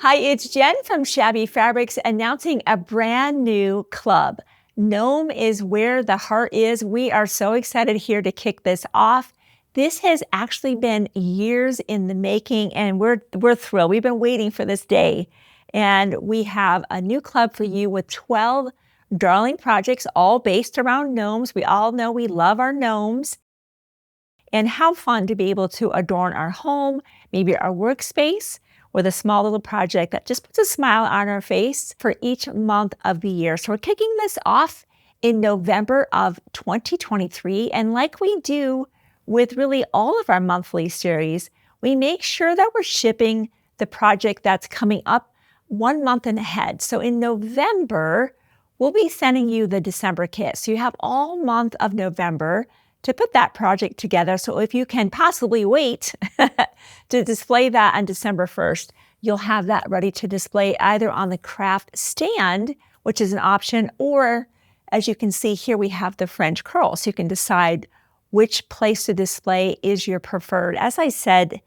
Hi, it's Jen from Shabby Fabrics announcing a brand new club. Gnome is where the heart is. We are so excited here to kick this off. This has actually been years in the making, and we're thrilled. We've been waiting for this day. And we have a new club for you with 12 darling projects, all based around gnomes. We all know we love our gnomes. And how fun to be able to adorn our home, maybe our workspace, with a small little project that just puts a smile on our face for each month of the year. So we're kicking this off in November of 2023. And like we do with really all of our monthly series, we make sure that we're shipping the project that's coming up 1 month ahead. So in November, we'll be sending you the December kit. So you have all month of November to put that project together. So if you can possibly wait to display that on December 1st, you'll have that ready to display either on the craft stand, which is an option, or as you can see here, we have the French curl. So you can decide which place to display is your preferred. As I said,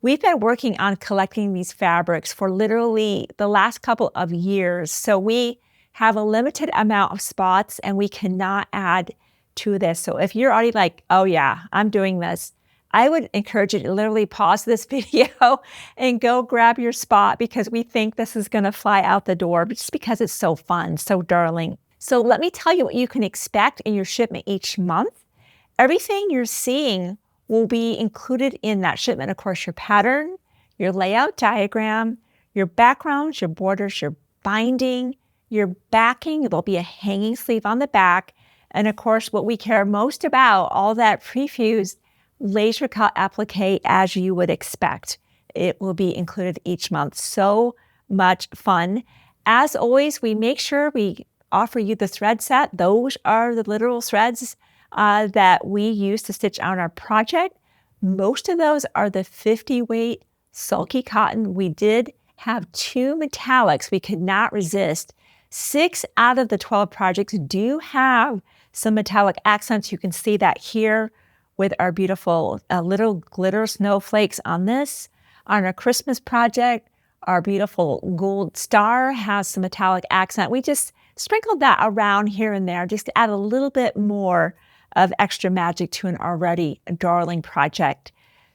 we've been working on collecting these fabrics for literally the last couple of years. So we have a limited amount of spots and we cannot add to this. So if you're already like, oh yeah, I'm doing this, I would encourage you to literally pause this video and go grab your spot because we think this is going to fly out the door just because it's so fun, so darling. So let me tell you what you can expect in your shipment each month. Everything you're seeing will be included in that shipment. Of course, your pattern, your layout diagram, your backgrounds, your borders, your binding, your backing. There'll be a hanging sleeve on the back. And of course, what we care most about, all that prefused laser cut applique as you would expect. It will be included each month. So much fun. As always, we make sure we offer you the thread set. Those are the literal threads that we use to stitch on our project. Most of those are the 50 weight sulky cotton. We did have 2 metallics we could not resist. 6 out of the 12 projects do have some metallic accents. You can see that here with our beautiful little glitter snowflakes on this. On our Christmas project, our beautiful gold star has some metallic accent. We just sprinkled that around here and there just to add a little bit more of extra magic to an already darling project.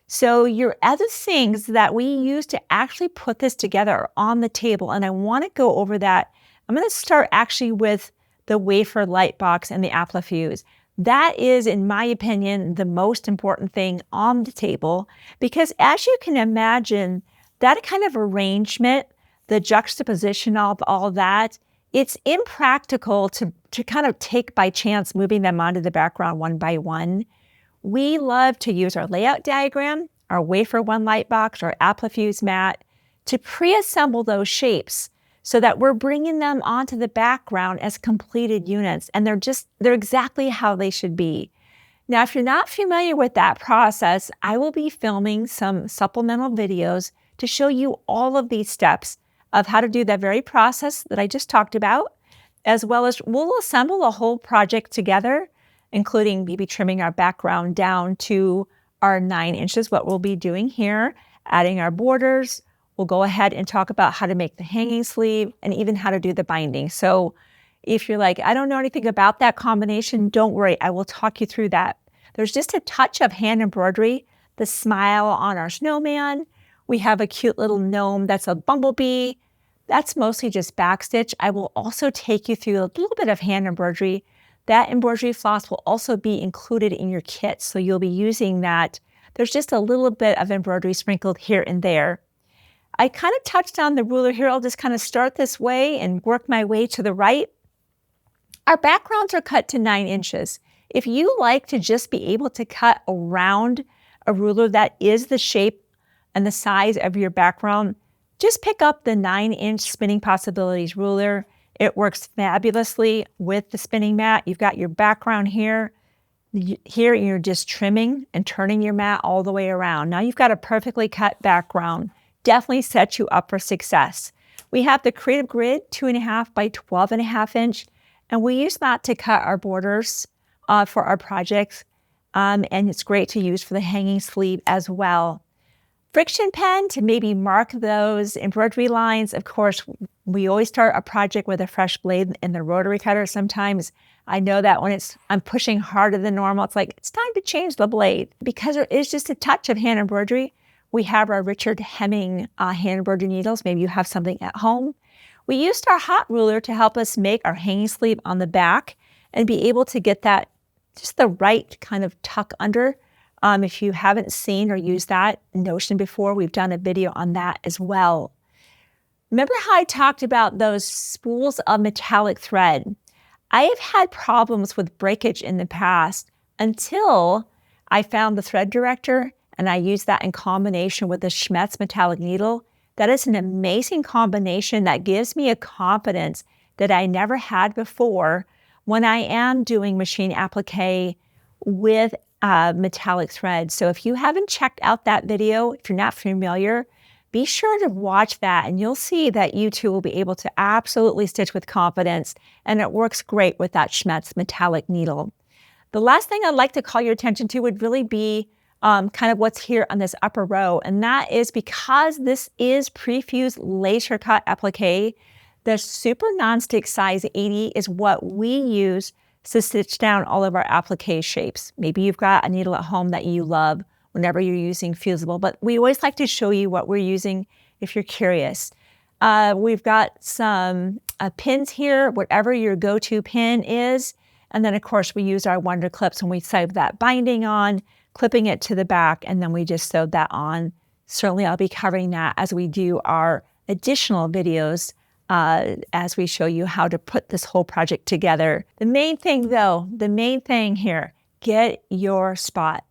So your other things that we use to actually put this together are on the table, and I want to go over that. I'm going to start actually with the wafer light box and the applique. That is, in my opinion, the most important thing on the table because as you can imagine, that kind of arrangement, the juxtaposition of all that, it's impractical to kind of take by chance moving them onto the background one by one. We love to use our layout diagram, our wafer one light box, our applique mat to pre-assemble those shapes so that we're bringing them onto the background as completed units, and they're exactly how they should be. Now, if you're not familiar with that process, I will be filming some supplemental videos to show you all of these steps of how to do that very process that I just talked about, as well as we'll assemble a whole project together, including maybe trimming our background down to our 9 inches, what we'll be doing here, adding our borders. We'll go ahead and talk about how to make the hanging sleeve and even how to do the binding. So if you're like, I don't know anything about that combination, don't worry, I will talk you through that. There's just a touch of hand embroidery, the smile on our snowman. We have a cute little gnome that's a bumblebee. That's mostly just backstitch. I will also take you through a little bit of hand embroidery. That embroidery floss will also be included in your kit, so you'll be using that. There's just a little bit of embroidery sprinkled here and there. I kind of touched on the ruler here. I'll just kind of start this way and work my way to the right. Our backgrounds are cut to 9 inches. If you like to just be able to cut around a ruler that is the shape and the size of your background, just pick up the 9-inch Spinning Possibilities ruler. It works fabulously with the spinning mat. You've got your background here. Here you're just trimming and turning your mat all the way around. Now you've got a perfectly cut background. Definitely sets you up for success. We have the Creative Grid 2.5 by 12.5 inch, and we use that to cut our borders for our projects, and it's great to use for the hanging sleeve as well. friction pen to maybe mark those embroidery lines. Of course, we always start a project with a fresh blade in the rotary cutter. Sometimes I know that when I'm pushing harder than normal, it's like, it's time to change the blade. Because there is just a touch of hand embroidery, we have our Richard Hemming hand embroidery needles. Maybe you have something at home. We used our hot ruler to help us make our hanging sleeve on the back and be able to get that just the right kind of tuck under. If you haven't seen or used that notion before, we've done a video on that as well. Remember how I talked about those spools of metallic thread? I have had problems with breakage in the past until I found the thread director and I used that in combination with the Schmetz metallic needle. That is an amazing combination that gives me a confidence that I never had before when I am doing machine applique with metallic thread. So if you haven't checked out that video, if you're not familiar, be sure to watch that and you'll see that you too will be able to absolutely stitch with confidence, and it works great with that Schmetz metallic needle. The last thing I'd like to call your attention to would really be kind of what's here on this upper row, and that is because this is pre-fused laser cut applique, the super nonstick size 80 is what we use to stitch down all of our applique shapes. Maybe you've got a needle at home that you love whenever you're using fusible, but we always like to show you what we're using if you're curious. We've got some pins here, whatever your go-to pin is. And then of course we use our wonder clips when we sew that binding on, clipping it to the back, and then we just sewed that on. Certainly I'll be covering that as we do our additional videos as we show you how to put this whole project together. The main thing though, the main thing here, get your spot.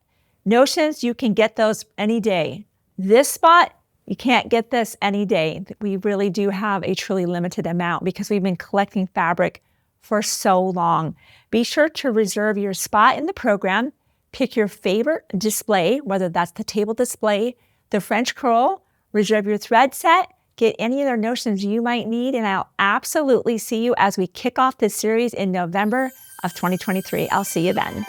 Notions, you can get those any day. This spot, you can't get this any day. We really do have a truly limited amount because we've been collecting fabric for so long. Be sure to reserve your spot in the program. Pick your favorite display, whether that's the table display, the French curl, reserve your thread set, get any other notions you might need, and I'll absolutely see you as we kick off this series in November of 2023. I'll see you then.